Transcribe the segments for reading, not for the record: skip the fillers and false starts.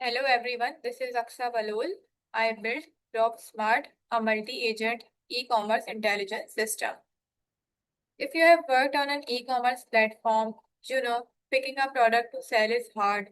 Hello everyone, this is Aksa Balol. I built DropSmart, a multi-agent e-commerce intelligence system. If you have worked on an e-commerce platform, you know picking a product to sell is hard.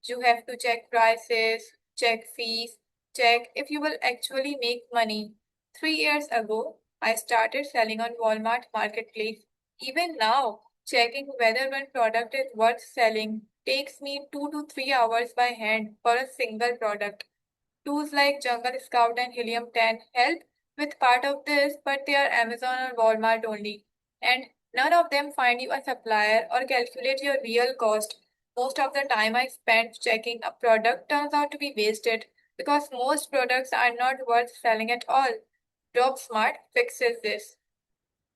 You have to check prices, check fees, check if you will actually make money. 3 years ago, I started selling on Walmart Marketplace. Even now, checking whether one product is worth selling takes me 2 to 3 hours by hand for a single product. Tools like Jungle Scout and Helium 10 help with part of this, but they are Amazon or Walmart only. And none of them find you a supplier or calculate your real cost. Most of the time I spent checking a product turns out to be wasted because most products are not worth selling at all. DropSmart fixes this.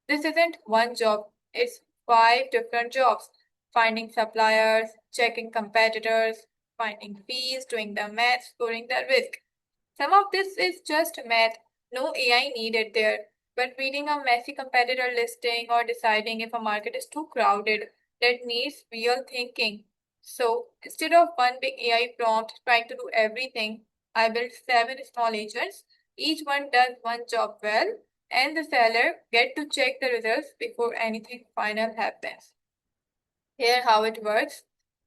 This isn't one job, it's 5 different jobs. Finding suppliers, checking competitors, finding fees, doing the math, scoring the risk. Some of this is just math, no AI needed there. But reading a messy competitor listing or deciding if a market is too crowded, that needs real thinking. So instead of one big AI prompt trying to do everything, I built 7 small agents. Each one does one job well, and the seller get to check the results before anything final happens. Here how it works.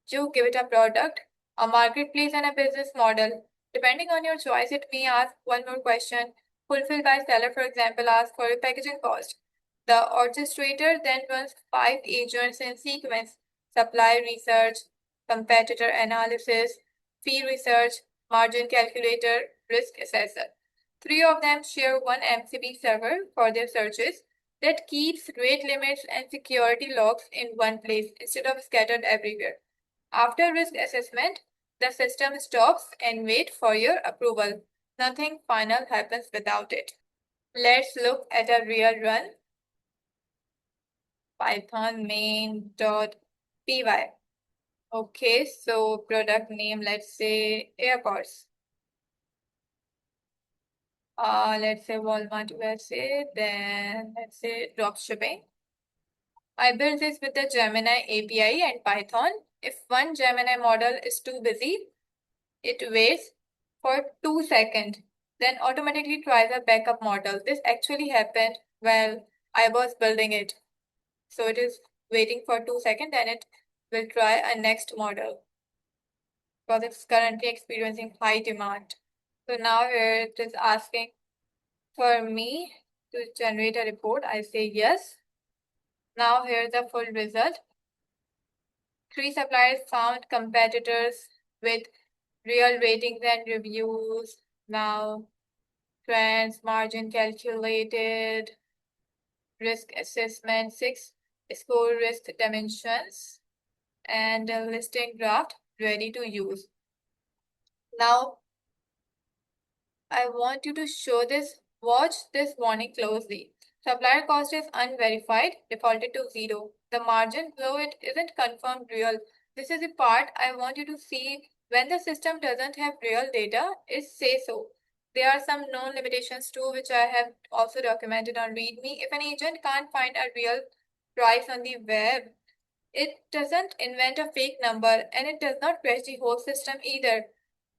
You give it a product, a marketplace and a business model. Depending on your choice, it may ask one more question. Fulfilled by seller, for example, asks for a packaging cost. The orchestrator then runs 5 agents in sequence: supply research, competitor analysis, fee research, margin calculator, risk assessor. 3 of them share one MCP server for their searches that keeps rate limits and security logs in one place instead of scattered everywhere. After risk assessment, the system stops and waits for your approval. Nothing final happens without it. Let's look at a real run. Python main.py. Okay, so product name, let's say AirPods. Let's say Walmart USA, then let's say dropshipping. I built this with the Gemini API and Python. If one Gemini model is too busy, it waits for 2 seconds, then automatically tries a backup model. This actually happened while I was building it. So it is waiting for 2 seconds, then it will try a next model because it's currently experiencing high demand. So now here it is asking for me to generate a report. I say yes. Now here's the full result. 3 suppliers found, competitors with real ratings and reviews. Now trends, margin calculated, risk assessment, 6 score risk dimensions, and a listing draft ready to use. Now I want you to show this. Watch this warning closely. Supplier cost is unverified, defaulted to 0. The margin below it isn't confirmed real. This is the part I want you to see. When the system doesn't have real data, it says so. There are some known limitations too, which I have also documented on README. If an agent can't find a real price on the web, it doesn't invent a fake number, and it does not crash the whole system either.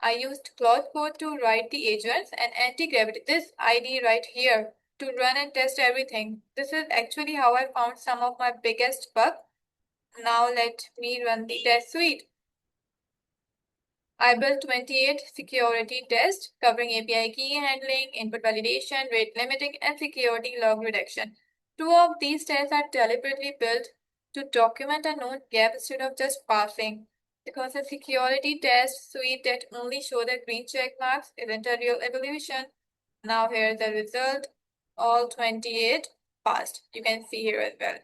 I used Cloud Code to write the agents and anti-gravity, this ID right here, to run and test everything. This is actually how I found some of my biggest bugs. Now let me run the test suite. I built 28 security tests covering API key handling, input validation, rate limiting, and security log reduction. 2 of these tests are deliberately built to document a known gap instead of just passing. Because a security test suite that only show the green check marks isn't a real evaluation. Now here's the result. All 28 passed. You can see here as well.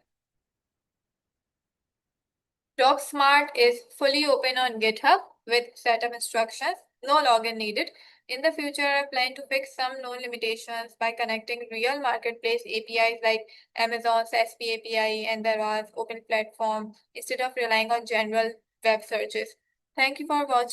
DocSmart is fully open on GitHub with setup instructions, no login needed. In the future, I plan to fix some known limitations by connecting real marketplace APIs like Amazon's SP API and Dara's open platform instead of relying on general web searches. Thank you for watching.